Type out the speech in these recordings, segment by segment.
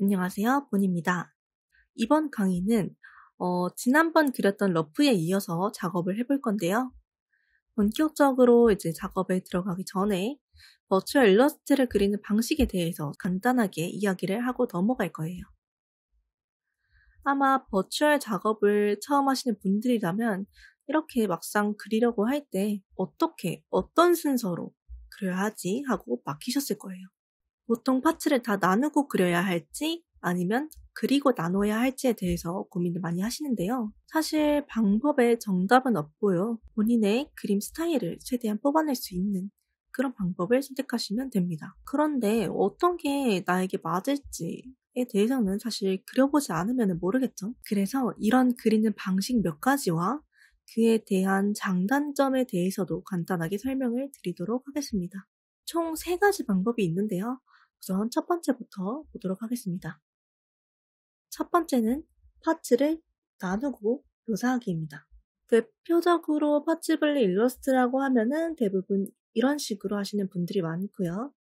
안녕하세요. 본입니다. 이번 강의는 지난번 그렸던 러프에 이어서 작업을 해볼 건데요. 본격적으로 이제 작업에 들어가기 전에 버추얼 일러스트를 그리는 방식에 대해서 간단하게 이야기를 하고 넘어갈 거예요. 아마 버추얼 작업을 처음 하시는 분들이라면 이렇게 막상 그리려고 할 때 어떤 순서로 그려야 하지 하고 막히셨을 거예요. 보통 파츠를 다 나누고 그려야 할지 아니면 그리고 나눠야 할지에 대해서 고민을 많이 하시는데요. 사실 방법에 정답은 없고요. 본인의 그림 스타일을 최대한 뽑아낼 수 있는 그런 방법을 선택하시면 됩니다. 그런데 어떤 게 나에게 맞을지에 대해서는 사실 그려보지 않으면 모르겠죠. 그래서 이런 그리는 방식 몇 가지와 그에 대한 장단점에 대해서도 간단하게 설명을 드리도록 하겠습니다. 총 3가지 방법이 있는데요. 우선 첫 번째부터 보도록 하겠습니다. 첫 번째는 파츠를 나누고 묘사하기입니다. 대표적으로 파츠 분리 일러스트라고 하면은 대부분 이런 식으로 하시는 분들이 많고요.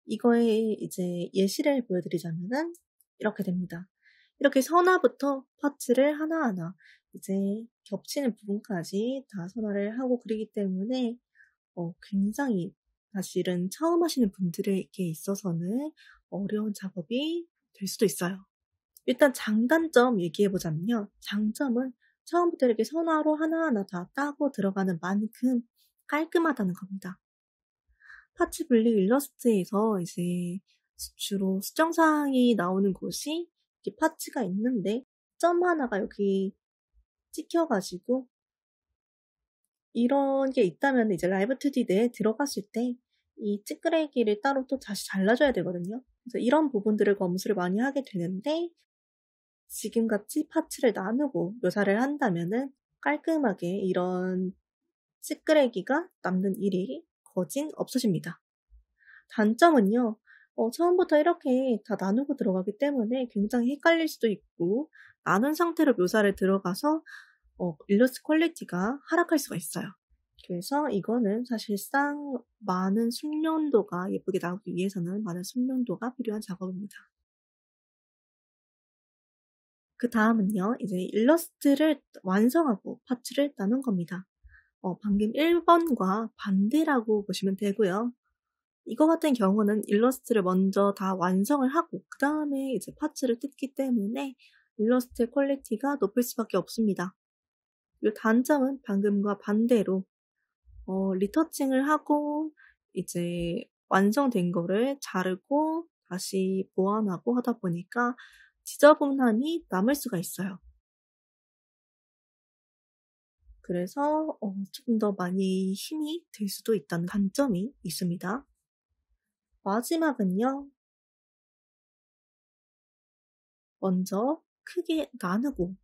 이거의 이제 예시를 보여드리자면은 이렇게 됩니다. 이렇게 선화부터 파츠를 하나하나 이제 겹치는 부분까지 다 선화를 하고 그리기 때문에 굉장히 사실은 처음 하시는 분들에게 있어서는 어려운 작업이 될 수도 있어요. 일단 장단점 얘기해보자면요. 장점은 처음부터 이렇게 선화로 하나하나 다 따고 들어가는 만큼 깔끔하다는 겁니다. 파츠 분리 일러스트에서 이제 주로 수정사항이 나오는 곳이 이렇게 파츠가 있는데 점 하나가 여기 찍혀가지고 이런 게 있다면 이제 라이브 2D 내에 들어갔을 때 이 찌끄레기를 따로 또 다시 잘라줘야 되거든요. 그래서 이런 부분들을 검수를 많이 하게 되는데 지금같이 파츠를 나누고 묘사를 한다면은 깔끔하게 이런 찌끄레기가 남는 일이 거진 없어집니다. 단점은요. 처음부터 이렇게 다 나누고 들어가기 때문에 굉장히 헷갈릴 수도 있고 나눈 상태로 묘사를 들어가서 일러스트 퀄리티가 하락할 수가 있어요. 그래서 이거는 사실상 많은 숙련도가 예쁘게 나오기 위해서는 많은 숙련도가 필요한 작업입니다. 그 다음은요. 이제 일러스트를 완성하고 파츠를 나눈 겁니다. 방금 1번과 반대라고 보시면 되고요. 이거 같은 경우는 일러스트를 먼저 다 완성을 하고 그 다음에 이제 파츠를 뜯기 때문에 일러스트의 퀄리티가 높을 수밖에 없습니다. 이 단점은 방금과 반대로 리터칭을 하고 이제 완성된 거를 자르고 다시 보완하고 하다 보니까 지저분함이 남을 수가 있어요. 그래서 조금 더 많이 힘이 들 수도 있다는 단점이 있습니다. 마지막은요. 먼저 크게 나누고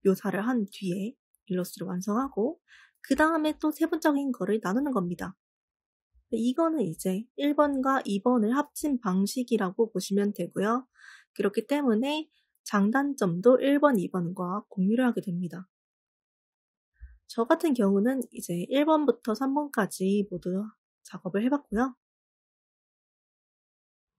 묘사를 한 뒤에 일러스트를 완성하고 그 다음에 또 세부적인 거를 나누는 겁니다. 이거는 이제 1번과 2번을 합친 방식이라고 보시면 되고요. 그렇기 때문에 장단점도 1번, 2번과 공유를 하게 됩니다. 저 같은 경우는 이제 1번부터 3번까지 모두 작업을 해봤고요.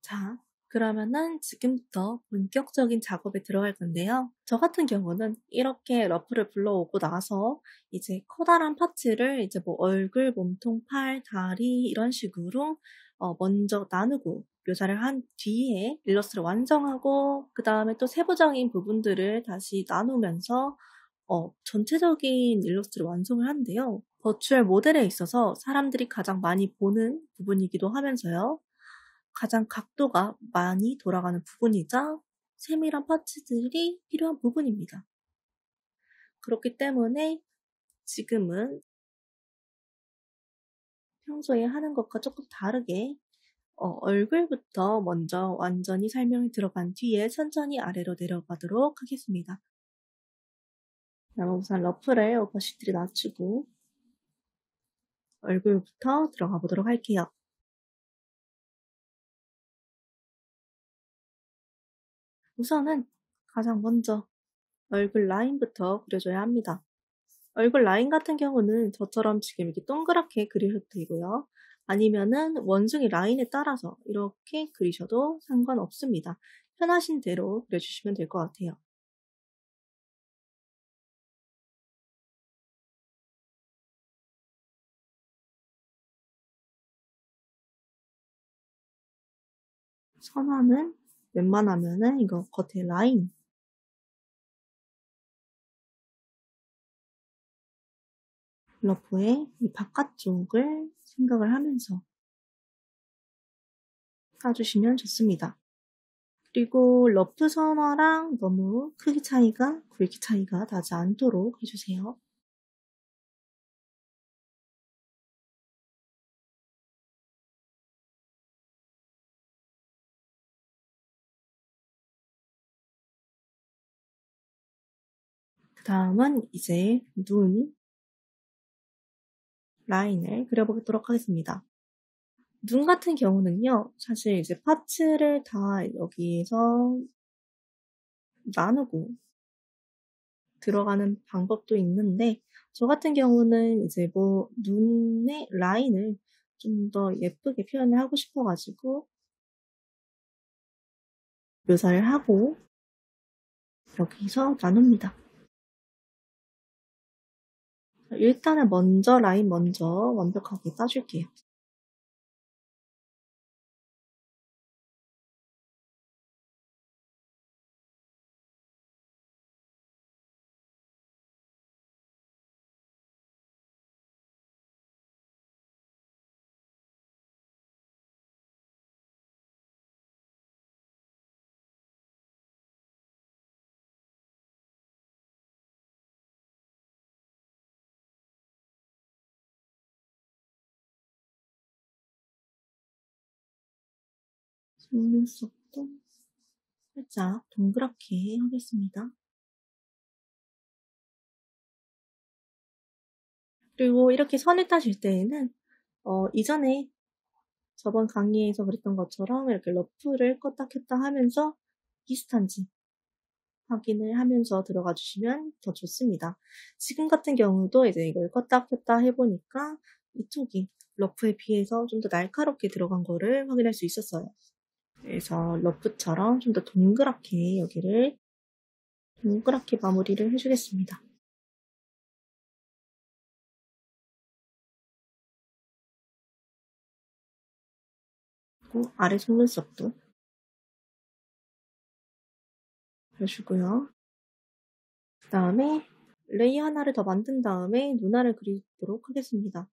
자, 그러면은 지금부터 본격적인 작업에 들어갈 건데요. 저 같은 경우는 이렇게 러프를 불러오고 나서 이제 커다란 파츠를 이제 뭐 얼굴, 몸통, 팔, 다리 이런 식으로 먼저 나누고 묘사를 한 뒤에 일러스트를 완성하고 그 다음에 또 세부적인 부분들을 다시 나누면서 전체적인 일러스트를 완성을 하는데요. 버추얼 모델에 있어서 사람들이 가장 많이 보는 부분이기도 하면서요. 가장 각도가 많이 돌아가는 부분이자 세밀한 파츠들이 필요한 부분입니다. 그렇기 때문에 지금은 평소에 하는 것과 조금 다르게 얼굴부터 먼저 완전히 설명이 들어간 뒤에 천천히 아래로 내려가도록 하겠습니다. 그럼 우선 러프를 오퍼시티를 낮추고 얼굴부터 들어가 보도록 할게요. 우선은 가장 먼저 얼굴 라인부터 그려줘야 합니다. 얼굴 라인 같은 경우는 저처럼 지금 이렇게 동그랗게 그리셔도 되고요. 아니면은 원숭이 라인에 따라서 이렇게 그리셔도 상관없습니다. 편하신 대로 그려주시면 될 것 같아요. 선화는 웬만하면은 이거 겉에 라인, 러프의 이 바깥쪽을 생각을 하면서 까주시면 좋습니다. 그리고 러프 선화랑 너무 크기 차이가, 굵기 차이가 나지 않도록 해주세요. 그 다음은 이제 눈 라인을 그려보도록 하겠습니다. 눈 같은 경우는요, 사실 이제 파츠를 다 여기에서 나누고 들어가는 방법도 있는데, 저 같은 경우는 이제 뭐 눈의 라인을 좀 더 예쁘게 표현을 하고 싶어가지고 묘사를 하고 여기서 나눕니다. 일단은 먼저 라인 먼저 완벽하게 따줄게요. 속눈썹도 살짝 동그랗게 하겠습니다. 그리고 이렇게 선을 따실 때에는 이전에 저번 강의에서 그랬던 것처럼 이렇게 러프를 껐다 켰다 하면서 비슷한지 확인을 하면서 들어가 주시면 더 좋습니다. 지금 같은 경우도 이제 이걸 껐다 켰다 해보니까 이쪽이 러프에 비해서 좀 더 날카롭게 들어간 거를 확인할 수 있었어요. 그래서 러프처럼 좀 더 동그랗게 여기를 동그랗게 마무리를 해주겠습니다. 그리고 아래 속눈썹도 그려주고요. 그 다음에 레이어 하나를 더 만든 다음에 눈알을 그리도록 하겠습니다.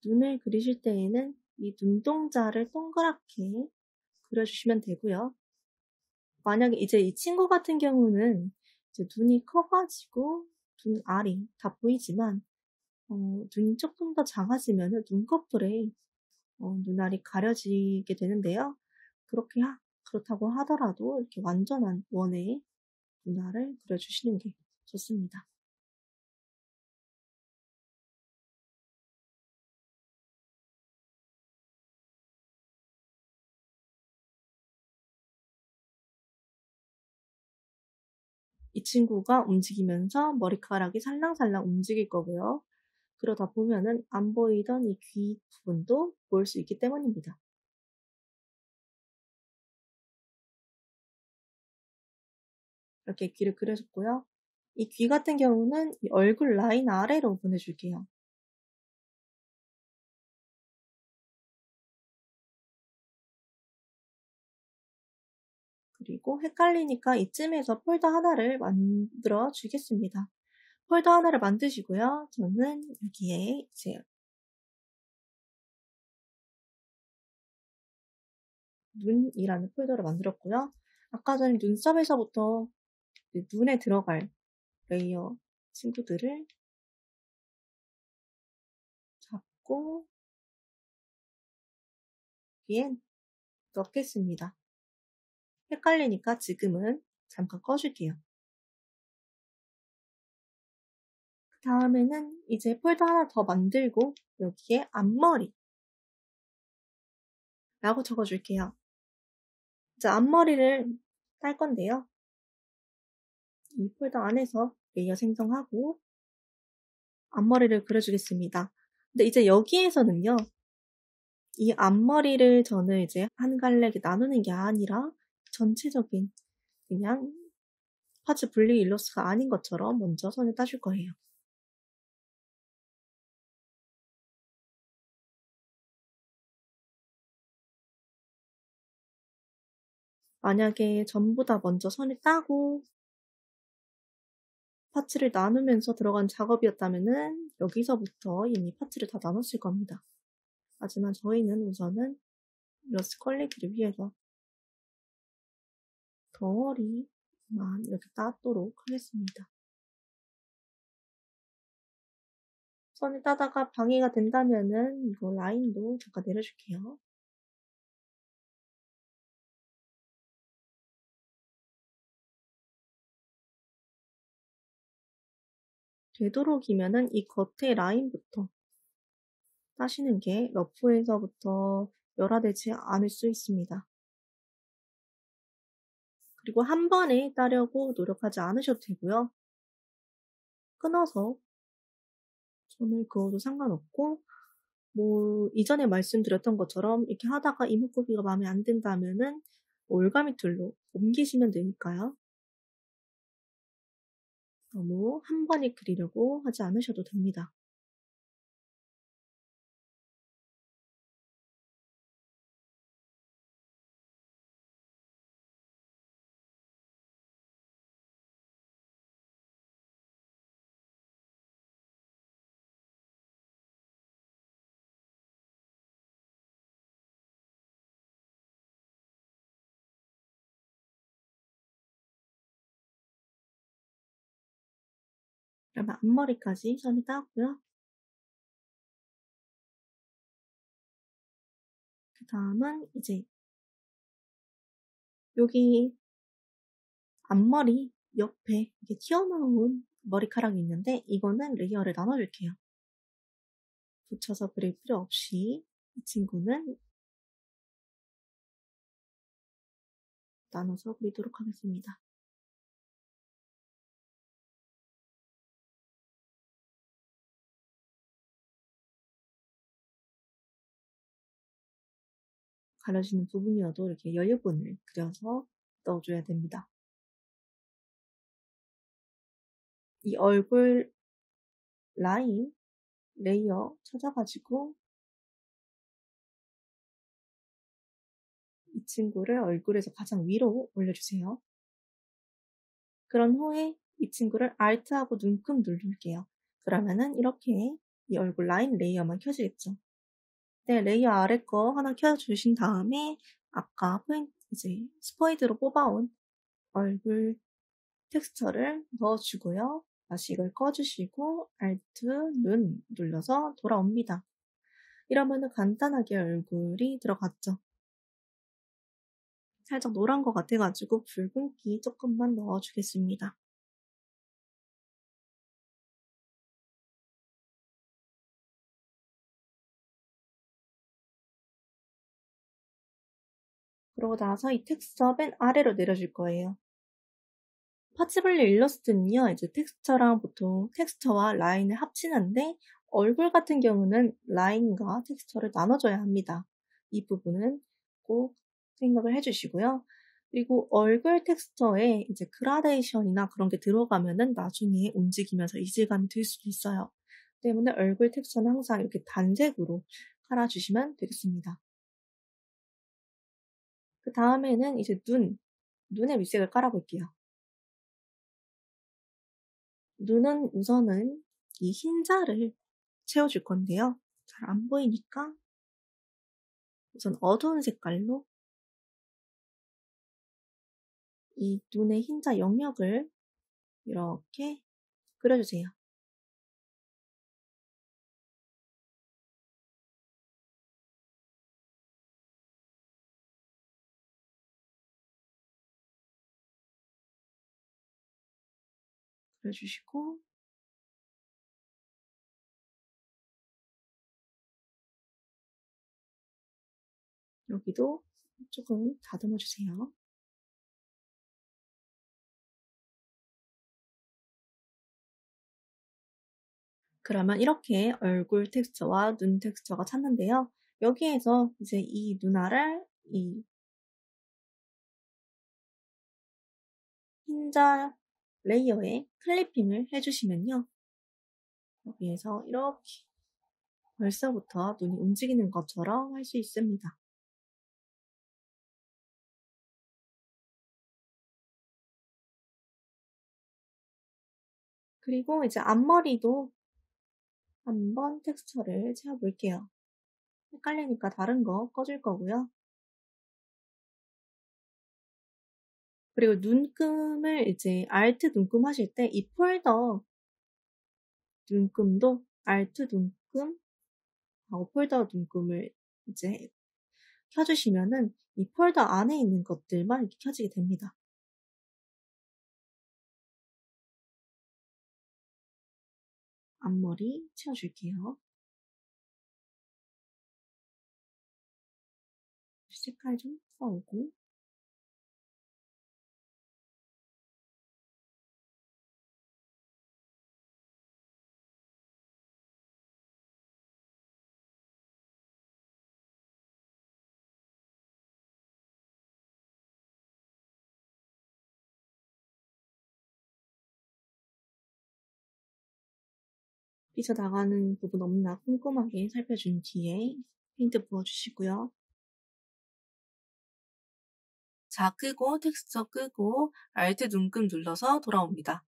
눈을 그리실 때에는 이 눈동자를 동그랗게 그려주시면 되고요. 만약에 이제 이 친구 같은 경우는 이제 눈이 커가지고 눈 알이 다 보이지만 눈이 조금 더 작아지면 눈꺼풀에 눈알이 가려지게 되는데요. 그렇다고 하더라도 이렇게 완전한 원의 눈알을 그려주시는 게 좋습니다. 이 친구가 움직이면서 머리카락이 살랑살랑 움직일 거고요. 그러다 보면은 안 보이던 이 귀 부분도 보일 수 있기 때문입니다. 이렇게 귀를 그려줬고요. 이 귀 같은 경우는 이 얼굴 라인 아래로 보내줄게요. 그리고 헷갈리니까 이쯤에서 폴더 하나를 만들어 주겠습니다. 폴더 하나를 만드시고요. 저는 여기에 이제 눈이라는 폴더를 만들었고요. 아까 전에 눈썹에서부터 눈에 들어갈 레이어 친구들을 잡고 여기에 넣겠습니다. 헷갈리니까 지금은 잠깐 꺼줄게요. 그 다음에는 이제 폴더 하나 더 만들고 여기에 앞머리 라고 적어줄게요. 이제 앞머리를 딸 건데요. 이 폴더 안에서 레이어 생성하고 앞머리를 그려주겠습니다. 근데 이제 여기에서는요, 이 앞머리를 저는 이제 한 갈래 이렇게 나누는 게 아니라 전체적인 그냥 파츠 분리 일러스트가 아닌 것처럼 먼저 선을 따줄 거예요. 만약에 전부 다 먼저 선을 따고 파츠를 나누면서 들어간 작업이었다면은 여기서부터 이미 파츠를 다 나눴을 겁니다. 하지만 저희는 우선은 일러스트 퀄리티를 위해서 덩어리만 이렇게 따도록 하겠습니다. 선을 따다가 방해가 된다면은 이거 라인도 잠깐 내려줄게요. 되도록이면은 이 겉에 라인부터 따시는 게 러프에서부터 열화되지 않을 수 있습니다. 그리고 한 번에 따려고 노력하지 않으셔도 되고요. 끊어서 손을 그어도 상관없고, 뭐 이전에 말씀드렸던 것처럼 이렇게 하다가 이목구비가 마음에 안 든다면은 올가미 툴로 옮기시면 되니까요. 너무 한 번에 그리려고 하지 않으셔도 됩니다. 그러면 앞머리까지 선을 따고요. 그 다음은 이제 여기 앞머리 옆에 이렇게 튀어나온 머리카락이 있는데 이거는 레이어를 나눠줄게요. 붙여서 그릴 필요 없이 이 친구는 나눠서 그리도록 하겠습니다. 가려지는 부분이어도 이렇게 여유분을 그려서 넣어줘야 됩니다. 이 얼굴 라인 레이어 찾아가지고 이 친구를 얼굴에서 가장 위로 올려주세요. 그런 후에 이 친구를 Alt하고 눈금 누를게요. 그러면은 이렇게 이 얼굴 라인 레이어만 켜지겠죠. 네, 레이어 아래 거 하나 켜주신 다음에 아까 포인트 이제 스포이드로 뽑아온 얼굴 텍스처를 넣어주고요. 다시 이걸 꺼주시고 Alt, 눈 눌러서 돌아옵니다. 이러면은 간단하게 얼굴이 들어갔죠. 살짝 노란 것 같아가지고 붉은기 조금만 넣어주겠습니다. 그러고 나서 이 텍스처 맨 아래로 내려줄 거예요. 파츠블리 일러스트는요, 이제 텍스처랑 보통 텍스처와 라인을 합치는데 얼굴 같은 경우는 라인과 텍스처를 나눠줘야 합니다. 이 부분은 꼭 생각을 해주시고요. 그리고 얼굴 텍스처에 이제 그라데이션이나 그런 게 들어가면은 나중에 움직이면서 이질감이 들 수도 있어요. 때문에 얼굴 텍스처는 항상 이렇게 단색으로 깔아주시면 되겠습니다. 그 다음에는 이제 눈에 밑색을 깔아볼게요. 눈은 우선은 이 흰자를 채워줄 건데요. 잘 안 보이니까 우선 어두운 색깔로 이 눈의 흰자 영역을 이렇게 그려주세요. 그려주시고 여기도 조금 다듬어 주세요. 그러면 이렇게 얼굴 텍스처와 눈 텍스처가 찾는데요. 여기에서 이제 이 눈알을 이 흰자 레이어에 클리핑을 해주시면요. 여기에서 이렇게 벌써부터 눈이 움직이는 것처럼 할 수 있습니다. 그리고 이제 앞머리도 한번 텍스처를 채워볼게요. 헷갈리니까 다른 거 꺼줄 거고요. 그리고 눈금을 이제 알트 눈금 하실 때 이 폴더 눈금도 알트 눈금 하고 폴더 눈금을 이제 켜주시면은 이 폴더 안에 있는 것들만 이렇게 켜지게 됩니다. 앞머리 채워줄게요. 색깔 좀 써오고 삐져나가는 부분 없나 꼼꼼하게 살펴준 뒤에 페인트 부어주시고요. 자, 끄고 텍스처 끄고 알트 눈금 눌러서 돌아옵니다.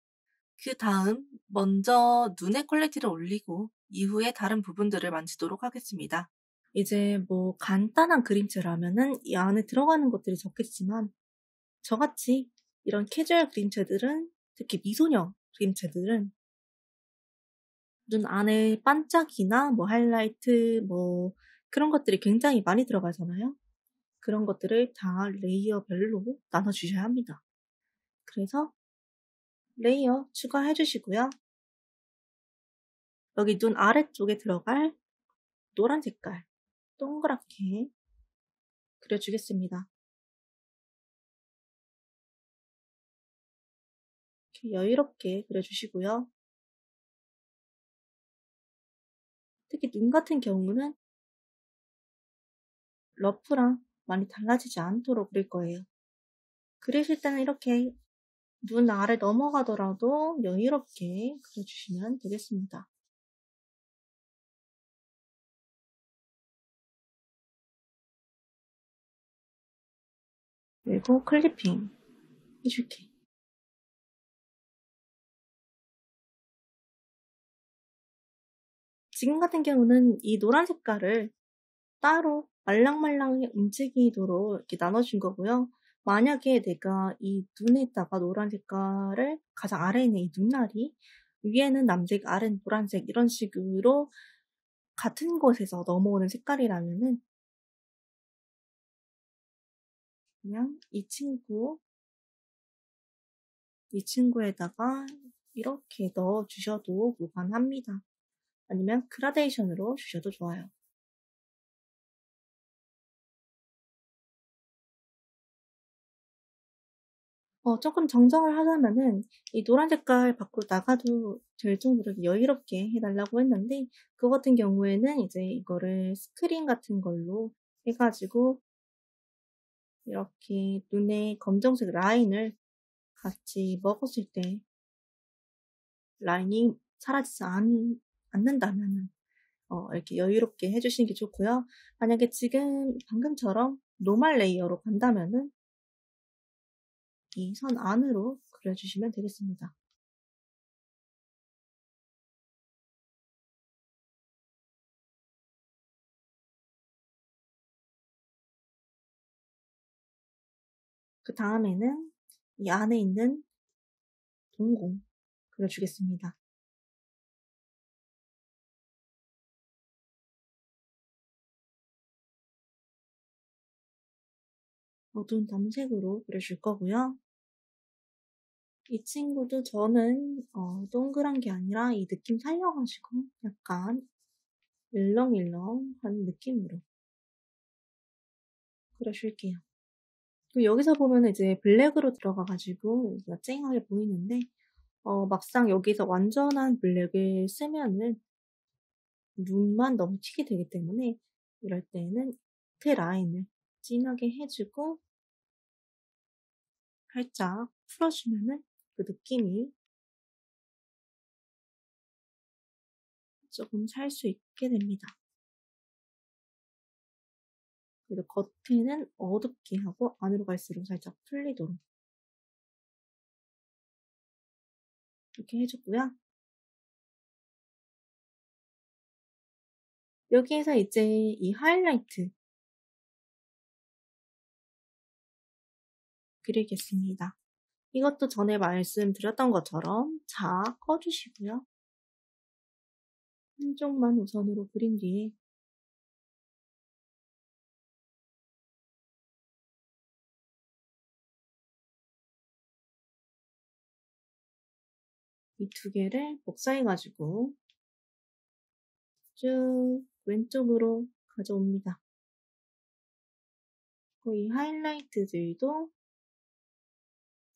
그 다음 먼저 눈의 퀄리티를 올리고 이후에 다른 부분들을 만지도록 하겠습니다. 이제 뭐 간단한 그림체라면은 이 안에 들어가는 것들이 적겠지만 저같이 이런 캐주얼 그림체들은 특히 미소녀 그림체들은 눈 안에 반짝이나 뭐 하이라이트 뭐 그런 것들이 굉장히 많이 들어가잖아요. 그런 것들을 다 레이어별로 나눠주셔야 합니다. 그래서 레이어 추가해 주시고요. 여기 눈 아래쪽에 들어갈 노란 색깔 동그랗게 그려주겠습니다. 이렇게 여유롭게 그려주시고요. 특히 눈 같은 경우는 러프랑 많이 달라지지 않도록 그릴 거예요. 그리실 때는 이렇게 눈 아래 넘어가더라도 여유롭게 그려주시면 되겠습니다. 그리고 클리핑 해줄게. 지금 같은 경우는 이 노란 색깔을 따로 말랑말랑하게 움직이도록 이렇게 나눠준 거고요. 만약에 내가 이 눈에다가 노란 색깔을 가장 아래에 있는 이 눈알이 위에는 남색, 아래는 노란색 이런 식으로 같은 곳에서 넘어오는 색깔이라면은 그냥 이 친구에다가 이렇게 넣어주셔도 무관합니다. 아니면 그라데이션으로 주셔도 좋아요. 조금 정정을 하자면은 이 노란 색깔 밖으로 나가도 될 정도로 여유롭게 해달라고 했는데 그거 같은 경우에는 이제 이거를 스크린 같은 걸로 해가지고 이렇게 눈에 검정색 라인을 같이 먹었을 때 라인이 사라지지 않는다면은 이렇게 여유롭게 해주시는 게 좋고요. 만약에 지금 방금처럼 노멀 레이어로 간다면은 이 선 안으로 그려주시면 되겠습니다. 그 다음에는 이 안에 있는 동공 그려주겠습니다. 어두운 검색으로 그려줄 거고요. 이 친구도 저는 동그란 게 아니라 이 느낌 살려가지고 약간 일렁일렁한 느낌으로 그려줄게요. 그리고 여기서 보면 이제 블랙으로 들어가가지고 여기가 쨍하게 보이는데 막상 여기서 완전한 블랙을 쓰면은 눈만 너무 튀게 되기 때문에 이럴 때는 밑에 라인을 진하게 해주고 살짝 풀어주면은 그 느낌이 조금 살 수 있게 됩니다. 그래도 겉에는 어둡게 하고 안으로 갈수록 살짝 풀리도록 이렇게 해줬고요. 여기에서 이제 이 하이라이트 그리겠습니다. 이것도 전에 말씀드렸던 것처럼 자 꺼주시고요. 한쪽만 우선으로 그린 뒤에 이 두 개를 복사해가지고 쭉 왼쪽으로 가져옵니다. 이 하이라이트들도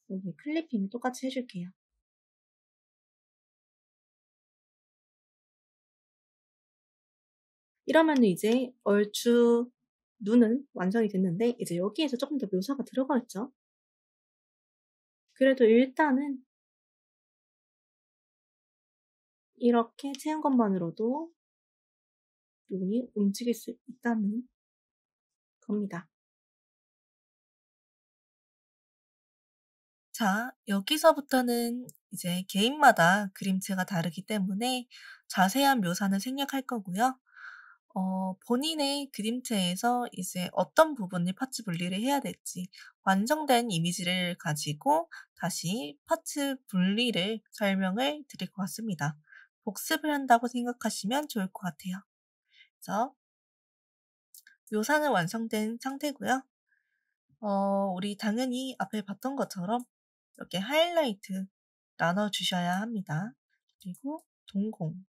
여기 클리핑을 똑같이 해줄게요. 이러면 이제 얼추 눈은 완성이 됐는데 이제 여기에서 조금 더 묘사가 들어가 있죠. 그래도 일단은 이렇게 채운 것만으로도 눈이 움직일 수 있다는 겁니다. 자, 여기서부터는 이제 개인마다 그림체가 다르기 때문에 자세한 묘사는 생략할 거고요. 본인의 그림체에서 이제 어떤 부분을 파츠 분리를 해야 될지 완성된 이미지를 가지고 다시 파츠 분리를 설명을 드릴 것 같습니다. 복습을 한다고 생각하시면 좋을 것 같아요. 그래서 묘사는 완성된 상태고요. 우리 당연히 앞에 봤던 것처럼 이렇게 하이라이트 나눠주셔야 합니다. 그리고 동공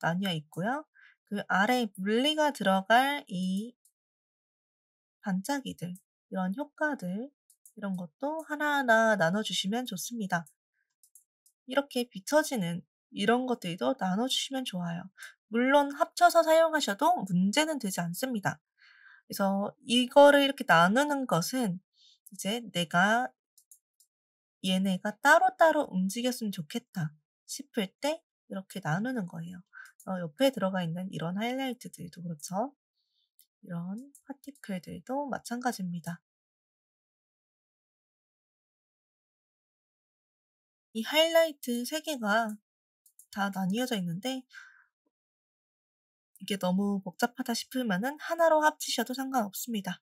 나뉘어 있고요. 그 아래 물리가 들어갈 이 반짝이들, 이런 효과들, 이런 것도 하나하나 나눠주시면 좋습니다. 이렇게 비춰지는 이런 것들도 나눠주시면 좋아요. 물론 합쳐서 사용하셔도 문제는 되지 않습니다. 그래서 이거를 이렇게 나누는 것은 이제 내가 얘네가 따로따로 움직였으면 좋겠다 싶을 때 이렇게 나누는 거예요. 옆에 들어가 있는 이런 하이라이트들도 그렇죠. 이런 파티클들도 마찬가지입니다. 이 하이라이트 3개가 다 나뉘어져 있는데 이게 너무 복잡하다 싶으면은 하나로 합치셔도 상관없습니다.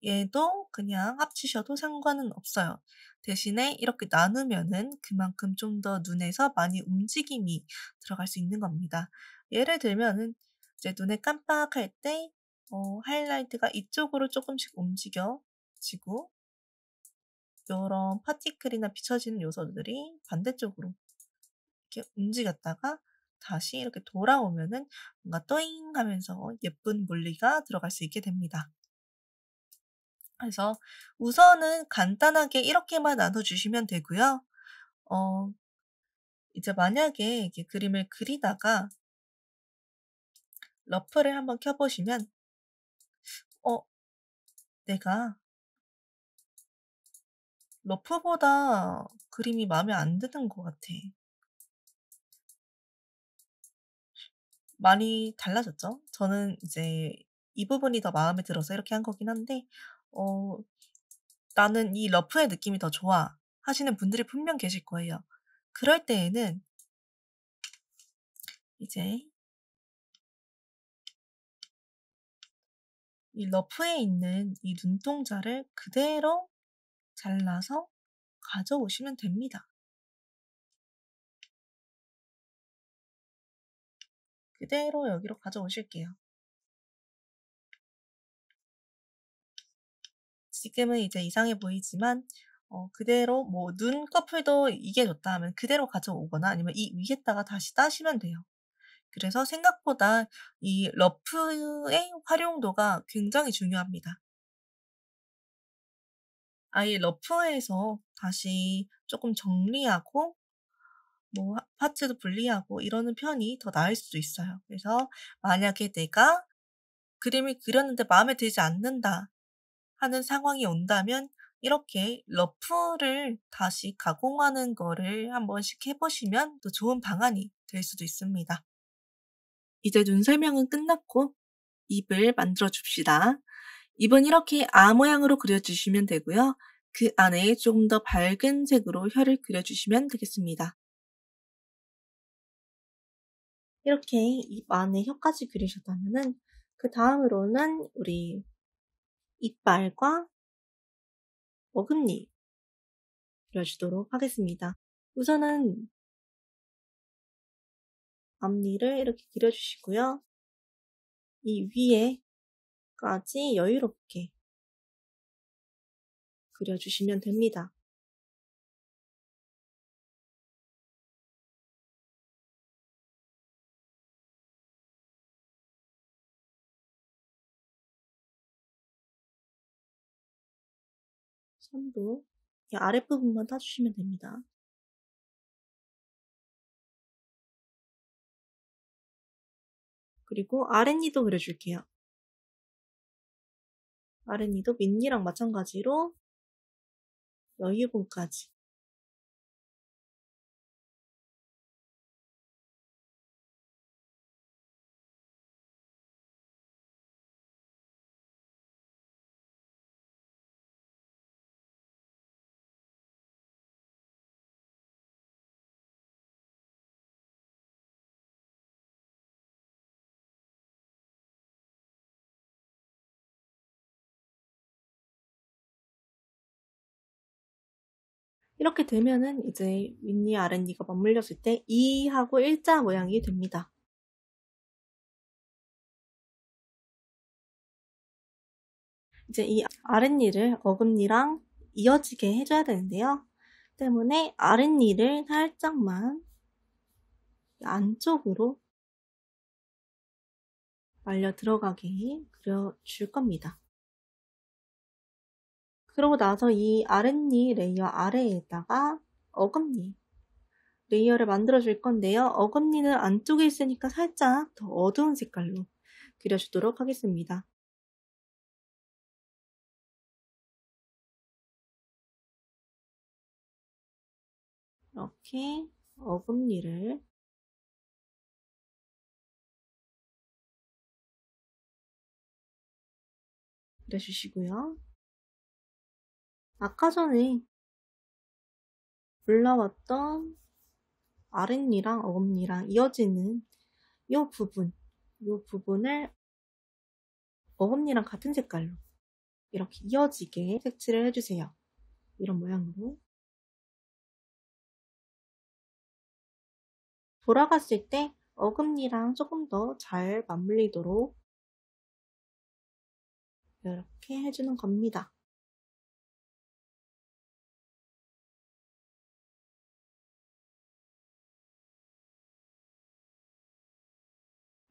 얘도 그냥 합치셔도 상관은 없어요. 대신에 이렇게 나누면은 그만큼 좀 더 눈에서 많이 움직임이 들어갈 수 있는 겁니다. 예를 들면은 이제 눈에 깜빡할 때 하이라이트가 이쪽으로 조금씩 움직여지고 이런 파티클이나 비춰지는 요소들이 반대쪽으로 이렇게 움직였다가 다시 이렇게 돌아오면은 뭔가 또잉 하면서 예쁜 물리가 들어갈 수 있게 됩니다. 그래서 우선은 간단하게 이렇게만 나눠주시면 되고요. 이제 만약에 이렇게 그림을 그리다가 러프를 한번 켜보시면 내가 러프보다 그림이 마음에 안 드는 것 같아. 많이 달라졌죠? 저는 이제 이 부분이 더 마음에 들어서 이렇게 한 거긴 한데 어 나는 이 러프의 느낌이 더 좋아 하시는 분들이 분명 계실 거예요. 그럴 때에는 이제 이 러프에 있는 이 눈동자를 그대로 잘라서 가져오시면 됩니다. 그대로 여기로 가져오실게요. 지금은 이제 이상해 보이지만 그대로 뭐 눈꺼풀도 이게 좋다 하면 그대로 가져오거나 아니면 이 위에다가 다시 따시면 돼요. 그래서 생각보다 이 러프의 활용도가 굉장히 중요합니다. 아예 러프에서 다시 조금 정리하고 뭐 파츠도 분리하고 이러는 편이 더 나을 수도 있어요. 그래서 만약에 내가 그림을 그렸는데 마음에 들지 않는다 하는 상황이 온다면 이렇게 러프를 다시 가공하는 거를 한 번씩 해 보시면 또 좋은 방안이 될 수도 있습니다. 이제 눈 설명은 끝났고 입을 만들어 줍시다. 입은 이렇게 아 모양으로 그려주시면 되고요. 그 안에 조금 더 밝은 색으로 혀를 그려주시면 되겠습니다. 이렇게 입 안에 혀까지 그리셨다면은 그 다음으로는 우리 이빨과 어금니 그려주도록 하겠습니다. 우선은 앞니를 이렇게 그려주시고요. 이 위에까지 여유롭게 그려주시면 됩니다. 손도 이 아랫부분만 따주시면 됩니다. 그리고 아랫니도 그려줄게요. 아랫니도 밑니랑 마찬가지로 여유분까지. 이렇게 되면은 이제 윗니 아랫니가 맞물렸을 때 이 하고 일자 모양이 됩니다. 이제 이 아랫니를 어금니랑 이어지게 해줘야 되는데요. 때문에 아랫니를 살짝만 안쪽으로 말려 들어가게 그려줄 겁니다. 그러고 나서 이 아랫니 레이어 아래에다가 어금니 레이어를 만들어 줄 건데요. 어금니는 안쪽에 있으니까 살짝 더 어두운 색깔로 그려주도록 하겠습니다. 이렇게 어금니를 그려주시고요. 아까 전에 올라왔던 아랫니랑 어금니랑 이어지는 이 부분을 어금니랑 같은 색깔로 이렇게 이어지게 색칠을 해주세요. 이런 모양으로. 돌아갔을 때 어금니랑 조금 더 잘 맞물리도록 이렇게 해주는 겁니다.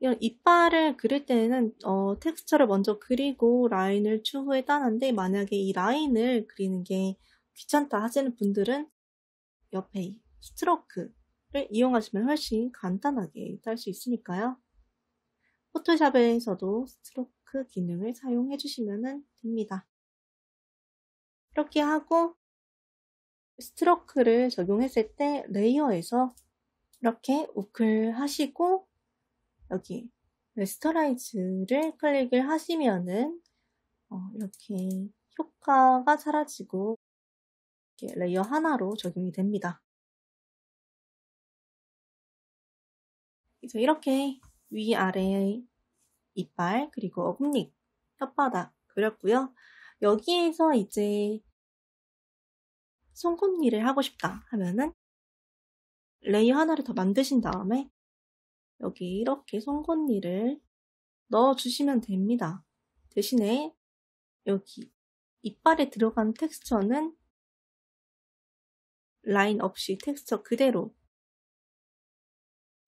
이런 이빨을 그릴 때는 텍스처를 먼저 그리고 라인을 추후에 따는데 만약에 이 라인을 그리는 게 귀찮다 하시는 분들은 옆에 이 스트로크를 이용하시면 훨씬 간단하게 딸 수 있으니까요. 포토샵에서도 스트로크 기능을 사용해 주시면 됩니다. 이렇게 하고 스트로크를 적용했을 때 레이어에서 이렇게 우클 하시고 여기 레스터라이즈를 클릭을 하시면은 이렇게 효과가 사라지고 이렇게 레이어 하나로 적용이 됩니다. 그래서 이렇게 위아래 이빨 그리고 어금니, 혓바닥 그렸고요. 여기에서 이제 손톱니를 하고 싶다 하면은 레이어 하나를 더 만드신 다음에 여기 이렇게 송곳니를 넣어주시면 됩니다. 대신에 여기 이빨에 들어간 텍스처는 라인 없이 텍스처 그대로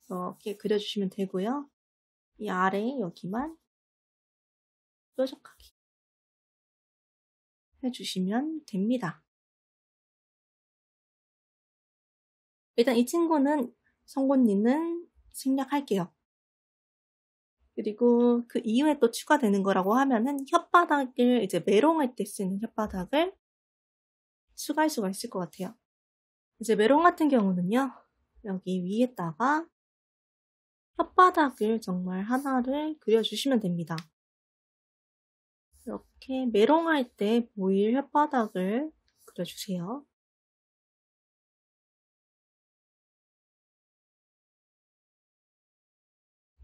이렇게 그려주시면 되고요. 이 아래 여기만 뾰족하게 해주시면 됩니다. 일단 이 친구는 성곤니는 생략할게요. 그리고 그 이후에 또 추가되는 거라고 하면은 혓바닥을 이제 메롱할 때 쓰는 혓바닥을 추가할 수가 있을 것 같아요. 이제 메롱 같은 경우는요. 여기 위에다가 혓바닥을 정말 하나를 그려주시면 됩니다. 이렇게 메롱할 때 보일 혓바닥을 그려주세요.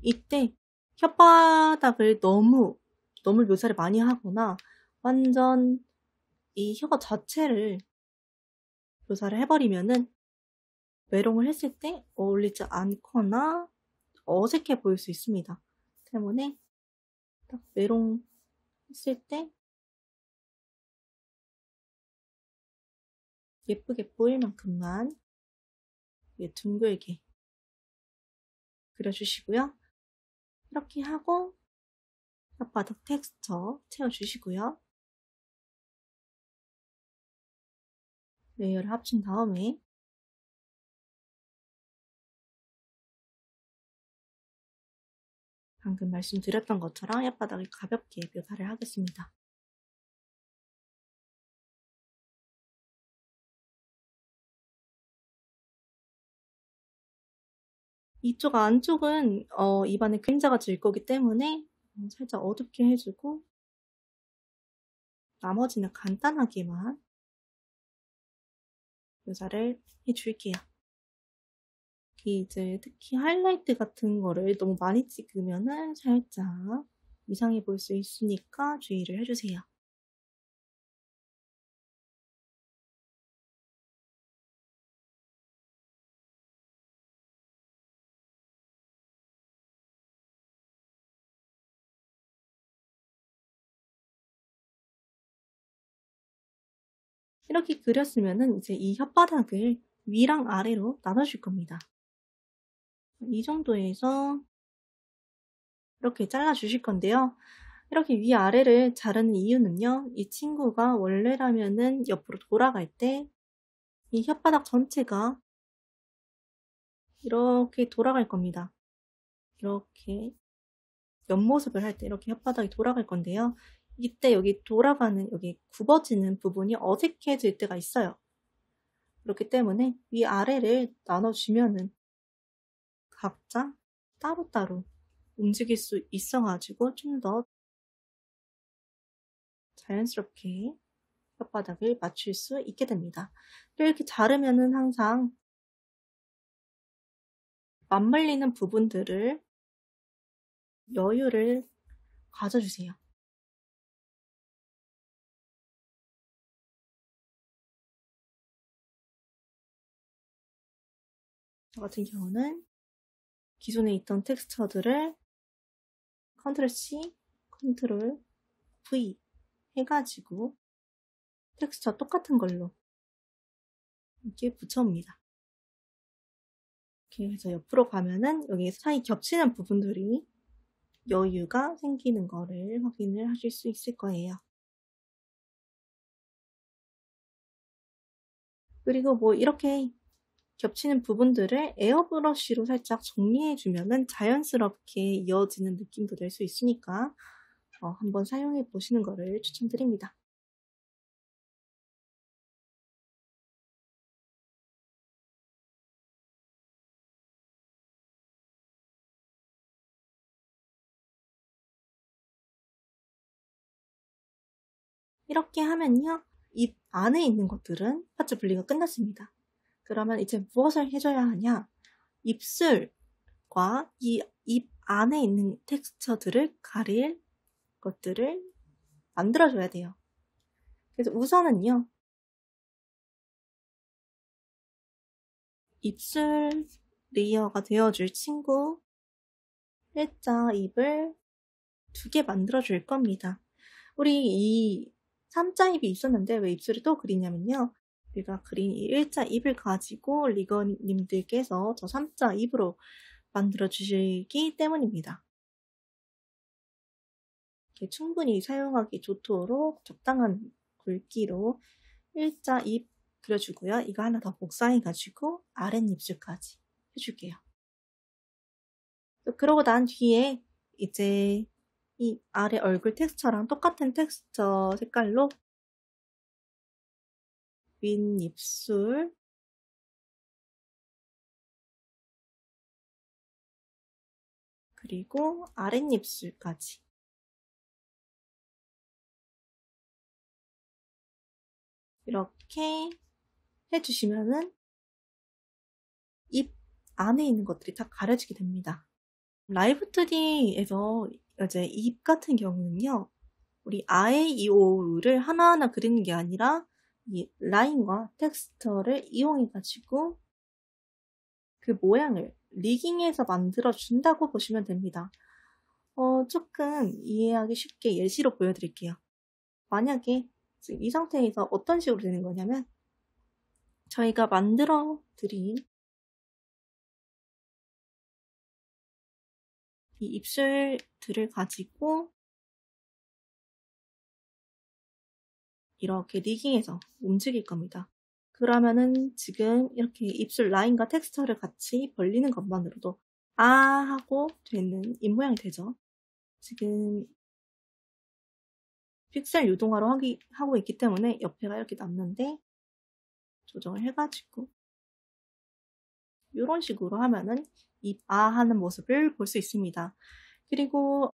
이때 혓바닥을 너무 묘사를 많이 하거나 완전 이 혀 자체를 묘사를 해버리면은 메롱을 했을 때 어울리지 않거나 어색해 보일 수 있습니다. 때문에 딱 메롱 했을 때 예쁘게 보일 만큼만 둥글게 그려주시고요. 이렇게 하고 혓바닥 텍스처 채워주시고요. 레이어를 합친 다음에 방금 말씀드렸던 것처럼 혓바닥을 가볍게 묘사를 하겠습니다. 이쪽 안쪽은 입안에 그림자가 질 거기 때문에 살짝 어둡게 해주고 나머지는 간단하게만 묘사를 해줄게요. 이제 특히 하이라이트 같은 거를 너무 많이 찍으면은 살짝 이상해 보일 수 있으니까 주의를 해주세요. 이렇게 그렸으면은 이제 이 혓바닥을 위랑 아래로 나눠줄 겁니다. 이 정도에서 이렇게 잘라주실 건데요. 이렇게 위아래를 자르는 이유는요. 이 친구가 원래라면은 옆으로 돌아갈 때 이 혓바닥 전체가 이렇게 돌아갈 겁니다. 이렇게 옆모습을 할 때 이렇게 혓바닥이 돌아갈 건데요. 이때 여기 돌아가는 여기 굽어지는 부분이 어색해질 때가 있어요. 그렇기 때문에 위아래를 나눠주면은 각자 따로따로 움직일 수 있어가지고 좀 더 자연스럽게 혓바닥을 맞출 수 있게 됩니다. 또 이렇게 자르면은 항상 맞물리는 부분들을 여유를 가져주세요. 저 같은 경우는 기존에 있던 텍스처들을 컨트롤 C, 컨트롤 V 해가지고 텍스처 똑같은 걸로 이렇게 붙여옵니다. 이렇게 해서 옆으로 가면은 여기 사이 겹치는 부분들이 여유가 생기는 거를 확인을 하실 수 있을 거예요. 그리고 뭐 이렇게 겹치는 부분들을 에어브러쉬로 살짝 정리해주면은 자연스럽게 이어지는 느낌도 낼 수 있으니까 한번 사용해 보시는 거를 추천드립니다. 이렇게 하면요. 입 안에 있는 것들은 파츠 분리가 끝났습니다. 그러면 이제 무엇을 해줘야 하냐? 입술과 이 입 안에 있는 텍스처들을 가릴 것들을 만들어줘야 돼요. 그래서 우선은요. 입술 레이어가 되어줄 친구 일자 입을 2개 만들어줄 겁니다. 우리 이 3자 입이 있었는데 왜 입술을 또 그리냐면요. 우리가 그린 이 일자 입을 가지고 리거님들께서 저 3자 입으로 만들어주시기 때문입니다. 이렇게 충분히 사용하기 좋도록 적당한 굵기로 일자 입 그려주고요. 이거 하나 더 복사해가지고 아랫입술까지 해줄게요. 그러고 난 뒤에 이제 이 아래 얼굴 텍스처랑 똑같은 텍스처 색깔로 윗입술, 그리고 아랫입술까지 이렇게 해주시면은 입 안에 있는 것들이 다 가려지게 됩니다. 라이브 2D에서 이제 입 같은 경우는요, 우리 아의 이오를 하나하나 그리는 게 아니라 이 라인과 텍스처를 이용해가지고 그 모양을 리깅해서 만들어준다고 보시면 됩니다. 조금 이해하기 쉽게 예시로 보여드릴게요. 만약에 지금 이 상태에서 어떤 식으로 되는 거냐면 저희가 만들어 드린 이 입술들을 가지고 이렇게 리깅해서 움직일 겁니다. 그러면은 지금 이렇게 입술 라인과 텍스처를 같이 벌리는 것만으로도 아 하고 되는 입모양이 되죠. 지금 픽셀 유동화로 하고 있기 때문에 옆에가 이렇게 남는데 조정을 해가지고 이런 식으로 하면은 입 아 하는 모습을 볼 수 있습니다. 그리고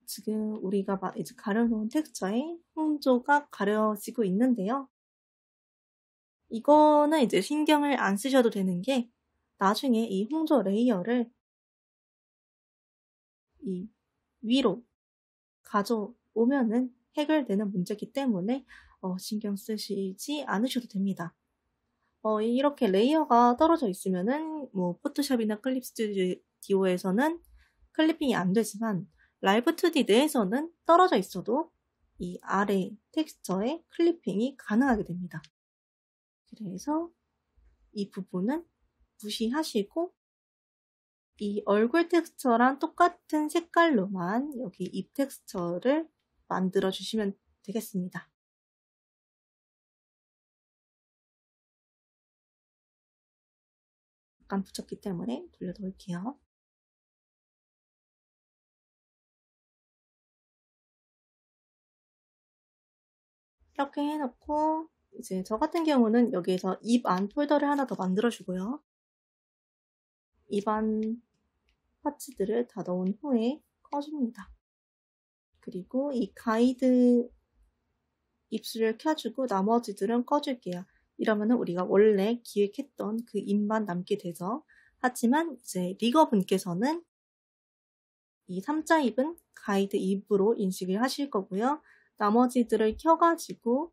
지금 우리가 이제 가려놓은 텍스처에 홍조가 가려지고 있는데요. 이거는 이제 신경을 안 쓰셔도 되는 게 나중에 이 홍조 레이어를 이 위로 가져오면은 해결되는 문제이기 때문에 신경 쓰시지 않으셔도 됩니다. 이렇게 레이어가 떨어져 있으면은 뭐 포토샵이나 클립 스튜디오에서는 클리핑이 안 되지만 라이브 2D 내에서는 떨어져 있어도 이 아래 텍스처에 클리핑이 가능하게 됩니다. 그래서 이 부분은 무시하시고 이 얼굴 텍스처랑 똑같은 색깔로만 여기 입 텍스처를 만들어 주시면 되겠습니다. 약간 붙였기 때문에 돌려놓을게요. 이렇게 해놓고 이제 저 같은 경우는 여기에서 입 안 폴더를 하나 더 만들어주고요. 입 안 파츠들을 다 넣은 후에 꺼줍니다. 그리고 이 가이드 입술을 켜주고 나머지들은 꺼줄게요. 이러면은 우리가 원래 기획했던 그 입만 남게 되죠. 하지만 이제 리거분께서는 이 3자 입은 가이드 입으로 인식을 하실 거고요. 나머지들을 켜가지고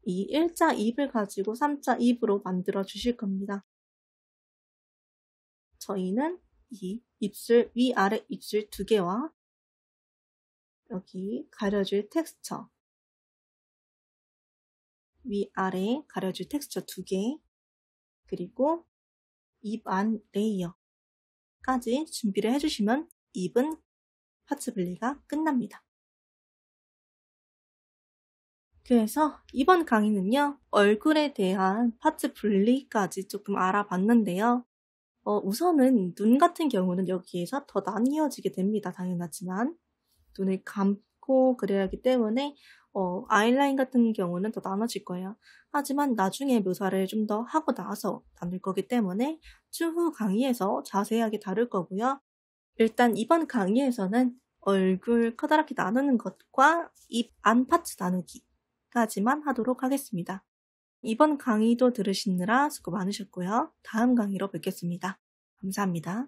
이 1자 입을 가지고 3자 입으로 만들어 주실 겁니다. 저희는 이 입술 위아래 입술 2개와 여기 가려줄 텍스처 위아래 가려줄 텍스처 2개 그리고 입 안 레이어까지 준비를 해주시면 입은 파츠 분리가 끝납니다. 그래서 이번 강의는요, 얼굴에 대한 파츠 분리까지 조금 알아봤는데요. 우선은 눈 같은 경우는 여기에서 더 나뉘어지게 됩니다. 당연하지만 눈을 감고 그려야 하기 때문에 아이라인 같은 경우는 더 나눠질 거예요. 하지만 나중에 묘사를 좀 더 하고 나서 나눌 거기 때문에 추후 강의에서 자세하게 다룰 거고요. 일단 이번 강의에서는 얼굴 커다랗게 나누는 것과 입 안 파츠 나누기까지만 하도록 하겠습니다. 이번 강의도 들으시느라 수고 많으셨고요. 다음 강의로 뵙겠습니다. 감사합니다.